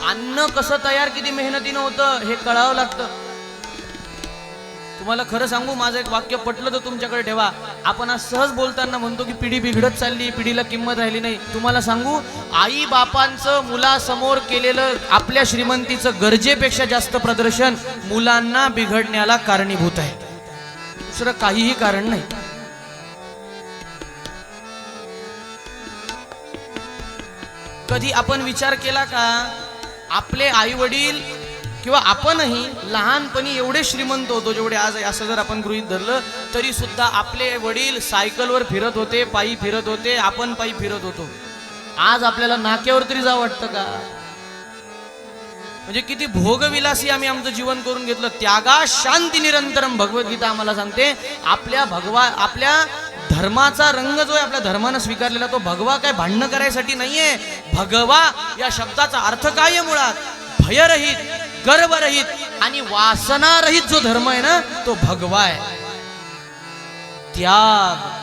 अन्न कसं तयार किती मेहनतीनं होतं हे कळावं लागतं. तुम्हाला खरं सांगू, माझं एक वाक्य पटलं तर तुमच्याकडे ठेवा. आपण आज सहज बोलताना म्हणतो की पिढी बिघडत चालली, पिढीला किंमत राहिली नाही. तुम्हाला सांगू, आई बापांचं मुलासमोर केलेलं आपल्या श्रीमंतीचं गरजेपेक्षा जास्त प्रदर्शन मुलांना बिघडण्याला कारणीभूत आहे. दुसरं काहीही कारण नाही. कधी आपण विचार केला का, आपले आई वडील किंवा आपणही लहानपणी एवढे श्रीमंत होतो जेवढे आज आहे, असं जर आपण गृहीत धरलं तरी सुद्धा आपले वडील सायकलवर फिरत होते, पायी फिरत होते, आपण पायी फिरत होतो. आज आपल्याला नाक्यावर तरी जावं वाटतं का? म्हणजे किती भोगविलासी आम्ही आमचं जीवन करून घेतलं. त्यागा शांती निरंतरम भगवद्गीता आम्हाला सांगते. आपल्या धर्माचा रंग जो आहे, आपल्या धर्मानं स्वीकारलेला, तो भगवा काय भांडणं करायसाठी नाहीये. भगवा या शब्दाचा अर्थ काय आहे? मुळात भयरहित, गर्वरहित आणि वासनारहित जो धर्म आहे ना, तो भगवा आहे. त्याग,